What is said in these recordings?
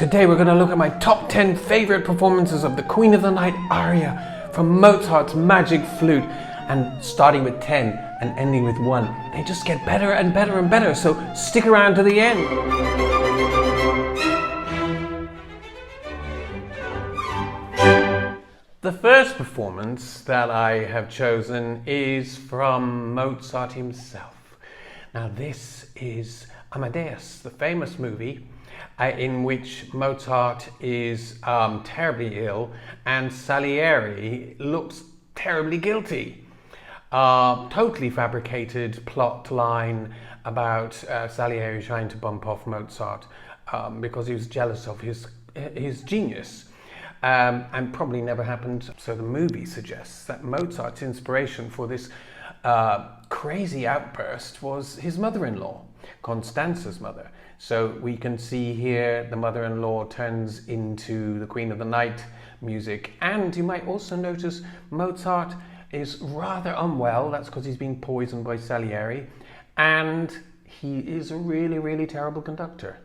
Today we're going to look at my top 10 favourite performances of the Queen of the Night aria from Mozart's Magic Flute, and starting with 10 and ending with 1. They just get better and better and better, so stick around to the end. The first performance that I have chosen is from Mozart himself. Now this is Amadeus, the famous movie in which Mozart is terribly ill and Salieri looks terribly guilty. Totally fabricated plot line about Salieri trying to bump off Mozart because he was jealous of his genius. And probably never happened. So the movie suggests that Mozart's inspiration for this crazy outburst was his mother-in-law, Constanza's mother. So we can see here the mother-in-law turns into the Queen of the Night music. And you might also notice Mozart is rather unwell. That's because he's been poisoned by Salieri. And he is a really, really terrible conductor.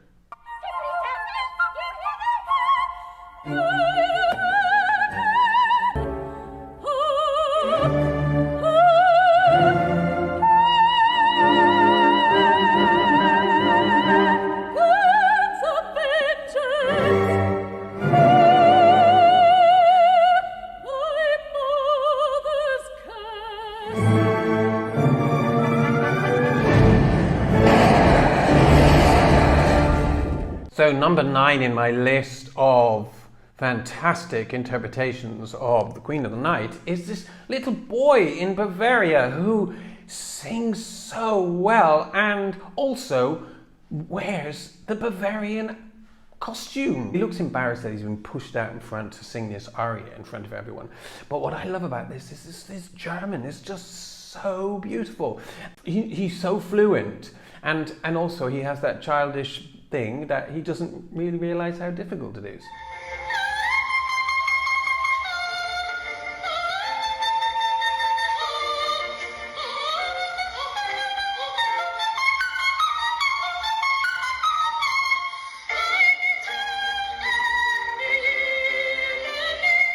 So number 9 in my list of fantastic interpretations of the Queen of the Night is this little boy in Bavaria who sings so well and also wears the Bavarian costume. He looks embarrassed that he's been pushed out in front to sing this aria in front of everyone. But what I love about this is this German is just so beautiful. He's so fluent, and also he has that childish thing that he doesn't really realize how difficult it is.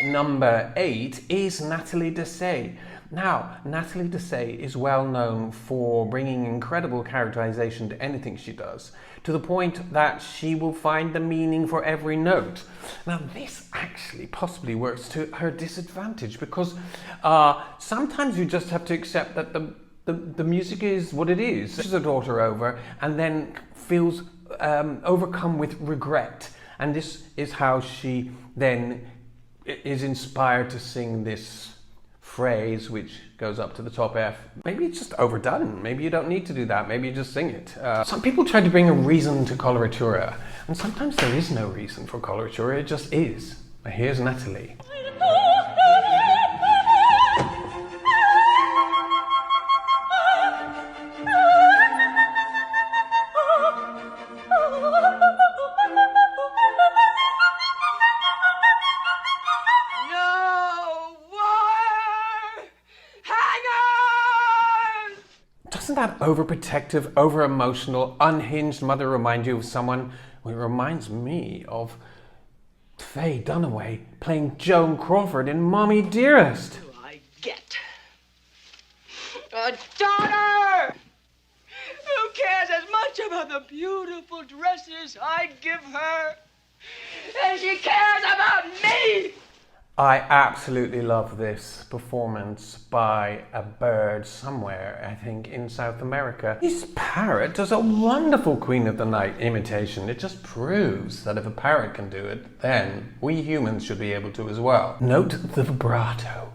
Number 8 is Natalie Dessay. Now, Natalie Dessay is well known for bringing incredible characterization to anything she does, to the point that she will find the meaning for every note. Now, this actually possibly works to her disadvantage because sometimes you just have to accept that the music is what it is. She's her daughter over and then feels overcome with regret. And this is how she then is inspired to sing this phrase which goes up to the top F. Maybe it's just overdone. Maybe you don't need to do that. Maybe you just sing it. Some people try to bring a reason to coloratura, and sometimes there is no reason for coloratura. It just is. Here's Natalie. Doesn't that overprotective, over-emotional, unhinged mother remind you of someone? Well, it reminds me of Faye Dunaway playing Joan Crawford in Mommy Dearest. Do I get a daughter who cares as much about the beautiful dresses I give her as she cares about me? I absolutely love this performance by a bird somewhere, I think in South America. This parrot does a wonderful Queen of the Night imitation. It just proves that if a parrot can do it, then we humans should be able to as well. Note the vibrato.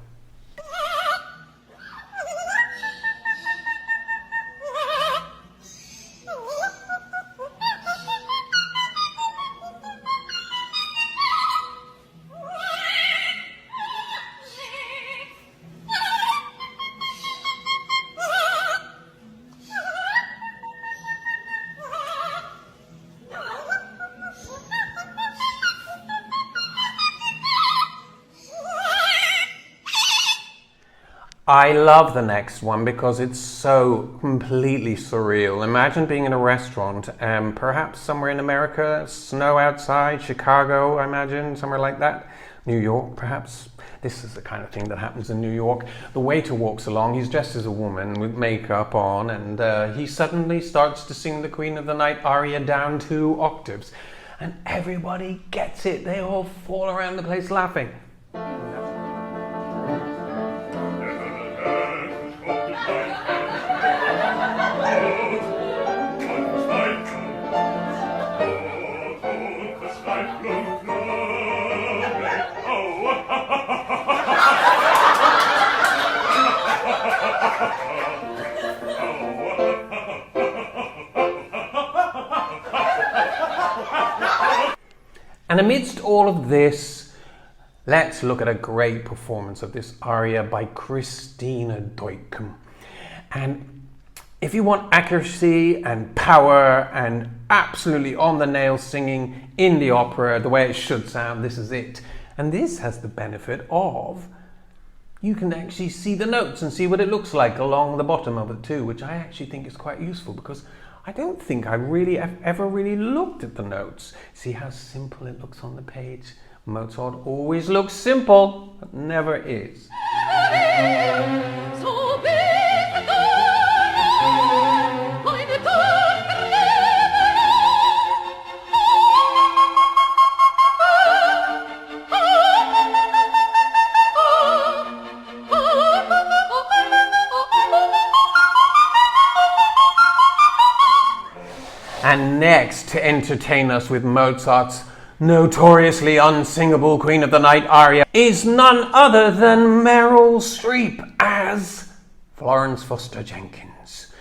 I love the next one because it's so completely surreal. Imagine being in a restaurant, perhaps somewhere in America, snow outside, Chicago, I imagine, somewhere like that. New York, perhaps. This is the kind of thing that happens in New York. The waiter walks along, he's dressed as a woman with makeup on, and he suddenly starts to sing the Queen of the Night aria down 2 octaves. And everybody gets it. They all fall around the place laughing. And amidst all of this, let's look at a great performance of this aria by Cristina Deutekom. And if you want accuracy and power and absolutely on the nail singing in the opera, the way it should sound, this is it. And this has the benefit of you can actually see the notes and see what it looks like along the bottom of it too, which I actually think is quite useful because I don't think I really have ever really looked at the notes. See how simple it looks on the page? Mozart always looks simple, but never is. And next, to entertain us with Mozart's notoriously unsingable Queen of the Night aria is none other than Meryl Streep as Florence Foster Jenkins.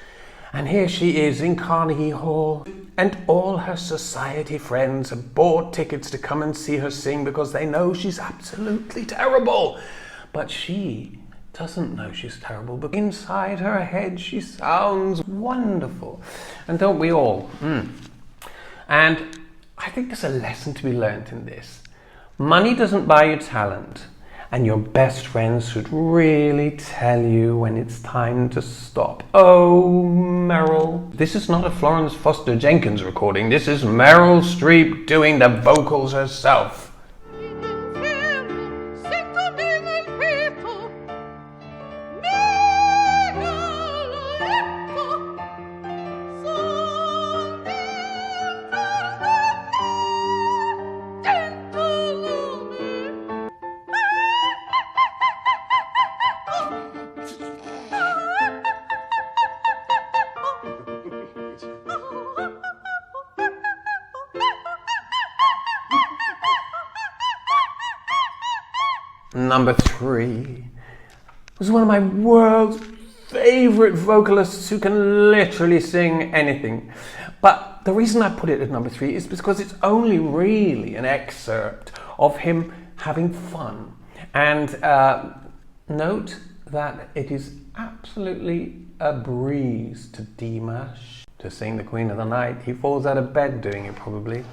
And here she is in Carnegie Hall, and all her society friends have bought tickets to come and see her sing because they know she's absolutely terrible. But she doesn't know she's terrible, but inside her head she sounds wonderful. And don't we all? And I think there's a lesson to be learnt in this. Money doesn't buy you talent, and your best friends should really tell you when it's time to stop. Oh, Meryl. This is not a Florence Foster Jenkins recording. This is Meryl Streep doing the vocals herself. Number 3 was one of my world's favourite vocalists who can literally sing anything. But the reason I put it at number 3 is because it's only really an excerpt of him having fun. And note that it is absolutely a breeze to Dimash to sing the Queen of the Night. He falls out of bed doing it probably.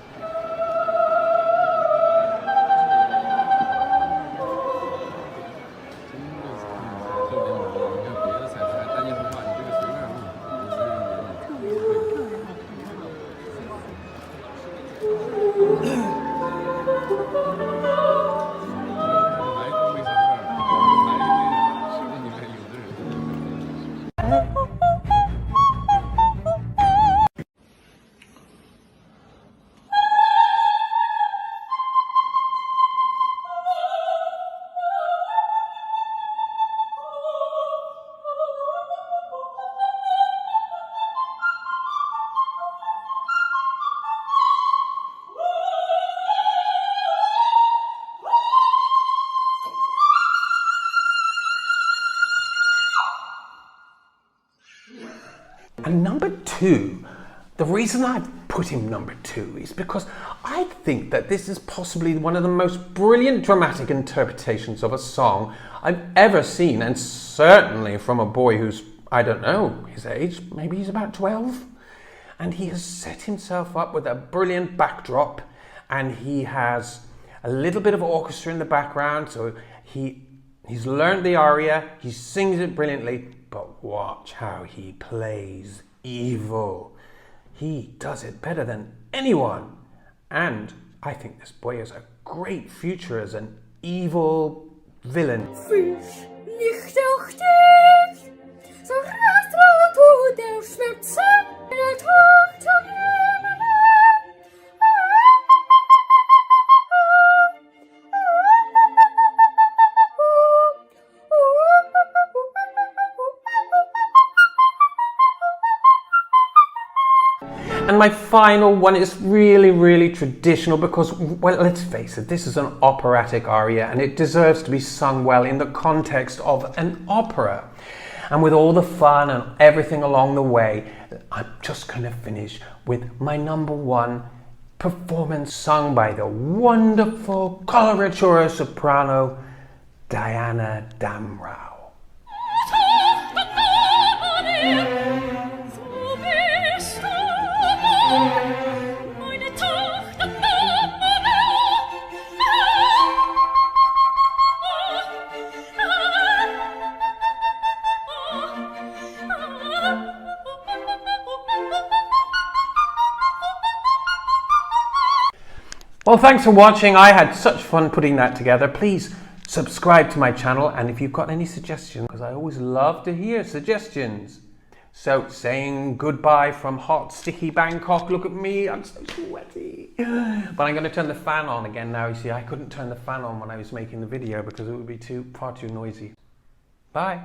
And number 2, the reason I've put him number 2 is because I think that this is possibly one of the most brilliant dramatic interpretations of a song I've ever seen, and certainly from a boy who's, I don't know his age, maybe he's about 12. And he has set himself up with a brilliant backdrop, and he has a little bit of orchestra in the background, so he He's learned the aria, he sings it brilliantly, but watch how he plays evil. He does it better than anyone. And I think this boy has a great future as an evil villain. Fisch nicht auch dich, so rast du der Schmerzen, der Tochter nehmen. And my final one is really traditional because, well, let's face it, this is an operatic aria and it deserves to be sung well in the context of an opera. And with all the fun and everything along the way, I'm just going to finish with my number one performance sung by the wonderful coloratura soprano Diana Damrau. Well, thanks for watching. I had such fun putting that together. Please subscribe to my channel, and if you've got any suggestions, because I always love to hear suggestions. So, saying goodbye from hot, sticky Bangkok. Look at me, I'm so sweaty. But I'm going to turn the fan on again now. You see, I couldn't turn the fan on when I was making the video because it would be far too noisy. Bye.